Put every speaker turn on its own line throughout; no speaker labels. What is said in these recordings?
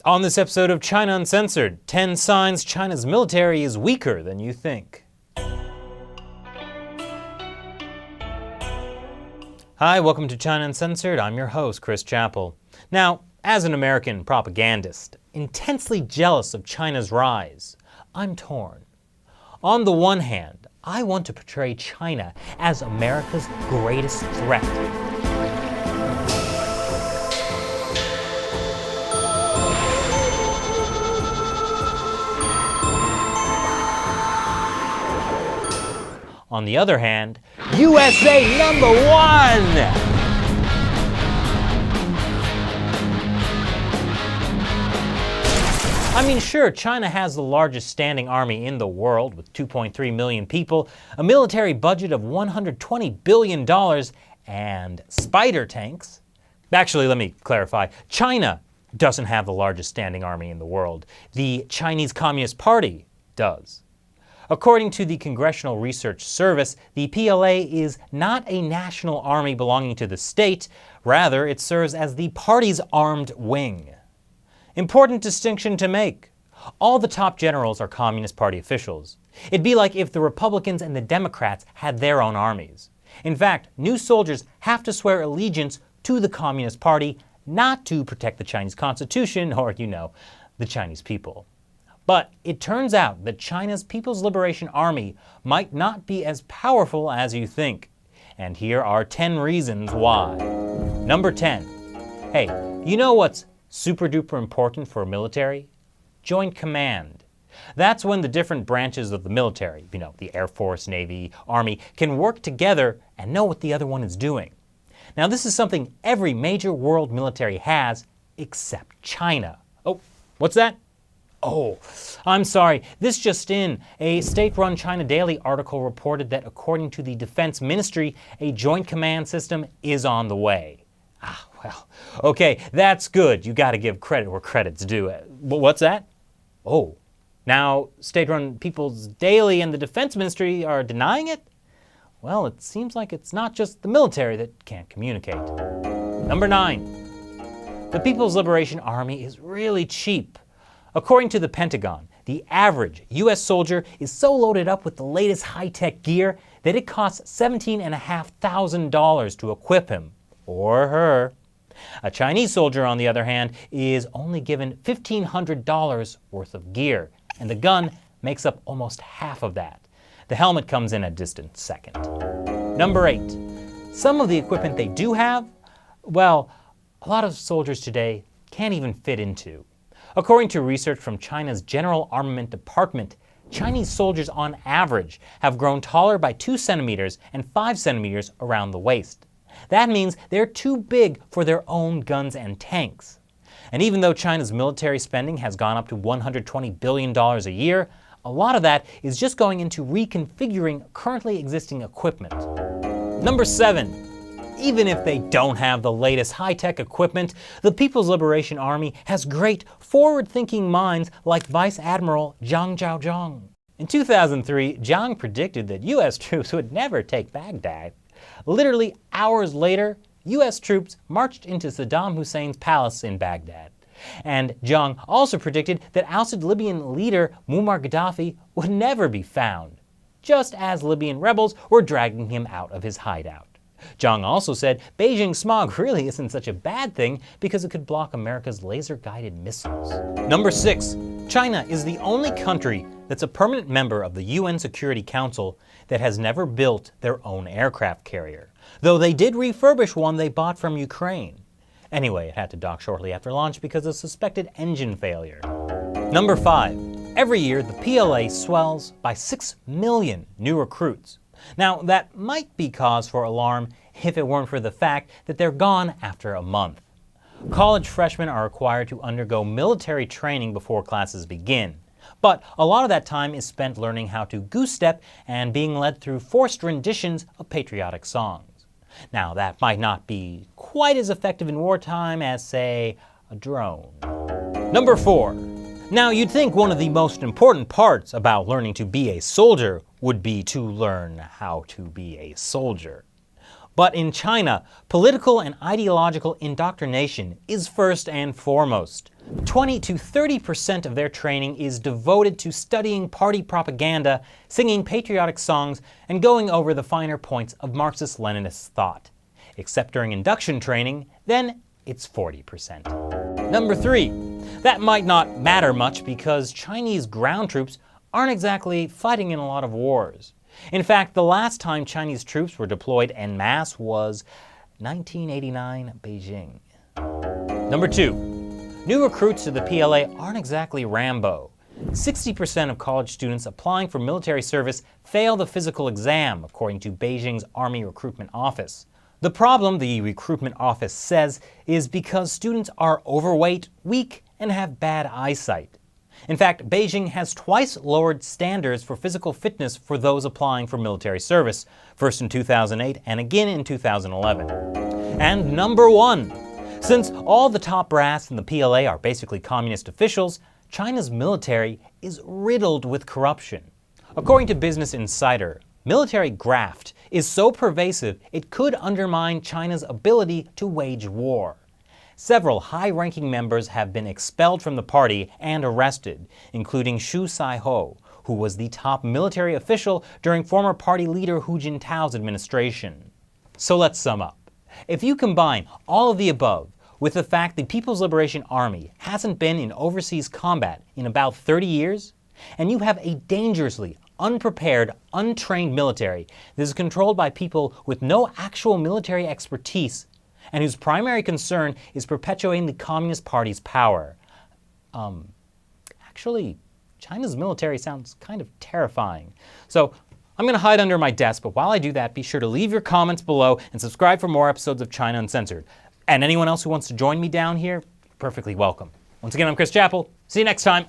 On this episode of China Uncensored, 10 signs China's military is weaker than you think. Hi, welcome to China Uncensored. I'm your host, Chris Chappell. Now, as an American propagandist, intensely jealous of China's rise, I'm torn. On the one hand, I want to portray China as America's greatest threat. On the other hand, USA #1! I mean, sure, China has the largest standing army in the world with 2.3 million people, a military budget of $120 billion, and spider tanks. Actually, let me clarify. China doesn't have the largest standing army in the world. The Chinese Communist Party does. According to the Congressional Research Service, the PLA is not a national army belonging to the state. Rather, it serves as the party's armed wing. Important distinction to make. All the top generals are Communist Party officials. It'd be like if the Republicans and the Democrats had their own armies. In fact, new soldiers have to swear allegiance to the Communist Party, not to protect the Chinese Constitution or, the Chinese people. But it turns out that China's People's Liberation Army might not be as powerful as you think. And here are 10 reasons why. Number 10. Hey, you know what's super duper important for a military? Joint command. That's when the different branches of the military, the Air Force, Navy, Army, can work together and know what the other one is doing. Now this is something every major world military has, except China. Oh, what's that? Oh, I'm sorry. This just in. A state-run China Daily article reported that according to the Defense Ministry, a joint command system is on the way. Well, okay, that's good. You got to give credit where credit's due. What's that? Oh, now state-run People's Daily and the Defense Ministry are denying it? Well, it seems like it's not just the military that can't communicate. Number 9. The People's Liberation Army is really cheap. According to the Pentagon, the average U.S. soldier is so loaded up with the latest high-tech gear that it costs $17,500 to equip him, or her. A Chinese soldier, on the other hand, is only given $1,500 worth of gear, and the gun makes up almost half of that. The helmet comes in a distant second. Number 8. Some of the equipment they do have, well, a lot of soldiers today can't even fit into. According to research from China's General Armament Department, Chinese soldiers on average have grown taller by 2 centimeters and 5 centimeters around the waist. That means they're too big for their own guns and tanks. And even though China's military spending has gone up to $120 billion a year, a lot of that is just going into reconfiguring currently existing equipment. Number 7. Even if they don't have the latest high-tech equipment, the People's Liberation Army has great forward-thinking minds like Vice Admiral Zhang Zhaozhong. In 2003, Zhang predicted that U.S. troops would never take Baghdad. Literally hours later, U.S. troops marched into Saddam Hussein's palace in Baghdad. And Zhang also predicted that ousted Libyan leader Muammar Gaddafi would never be found, just as Libyan rebels were dragging him out of his hideout. Zhang also said Beijing smog really isn't such a bad thing because it could block America's laser-guided missiles. Number 6. China is the only country that's a permanent member of the UN Security Council that has never built their own aircraft carrier, though they did refurbish one they bought from Ukraine. Anyway, it had to dock shortly after launch because of suspected engine failure. Number 5. Every year, the PLA swells by 6 million new recruits. Now, that might be cause for alarm if it weren't for the fact that they're gone after a month. College freshmen are required to undergo military training before classes begin, but a lot of that time is spent learning how to goose step and being led through forced renditions of patriotic songs. Now, that might not be quite as effective in wartime as, say, a drone. Number 4. Now, you'd think one of the most important parts about learning to be a soldier would be to learn how to be a soldier. But in China, political and ideological indoctrination is first and foremost. 20 to 30% of their training is devoted to studying party propaganda, singing patriotic songs, and going over the finer points of Marxist-Leninist thought. Except during induction training, then it's 40%. Number 3. That might not matter much because Chinese ground troops aren't exactly fighting in a lot of wars. In fact, the last time Chinese troops were deployed en masse was 1989 Beijing. Number 2. New recruits to the PLA aren't exactly Rambo. 60% of college students applying for military service fail the physical exam, according to Beijing's Army Recruitment Office. The problem, the recruitment office says, is because students are overweight, weak, and have bad eyesight. In fact, Beijing has twice lowered standards for physical fitness for those applying for military service, first in 2008 and again in 2011. And number 1. Since all the top brass in the PLA are basically communist officials, China's military is riddled with corruption. According to Business Insider, military graft is so pervasive it could undermine China's ability to wage war. Several high-ranking members have been expelled from the party and arrested, including Xu Saiho, who was the top military official during former party leader Hu Jintao's administration. So let's sum up. If you combine all of the above with the fact the People's Liberation Army hasn't been in overseas combat in about 30 years, and you have a dangerously unprepared, untrained military that is controlled by people with no actual military expertise, and whose primary concern is perpetuating the Communist Party's power. Actually, China's military sounds kind of terrifying. So I'm going to hide under my desk, but while I do that, be sure to leave your comments below and subscribe for more episodes of China Uncensored. And anyone else who wants to join me down here, perfectly welcome. Once again, I'm Chris Chappell. See you next time.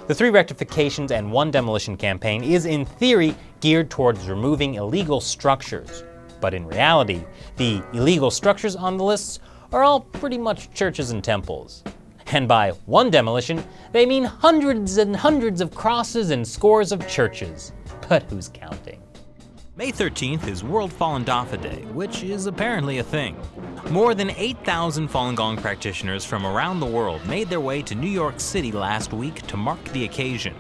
The 3 rectifications and 1 demolition campaign is, in theory, geared towards removing illegal structures. But in reality, the illegal structures on the lists are all pretty much churches and temples. And by 1 demolition, they mean hundreds and hundreds of crosses and scores of churches. But who's counting? May 13th is World Falun Dafa Day, which is apparently a thing. More than 8,000 Falun Gong practitioners from around the world made their way to New York City last week to mark the occasion.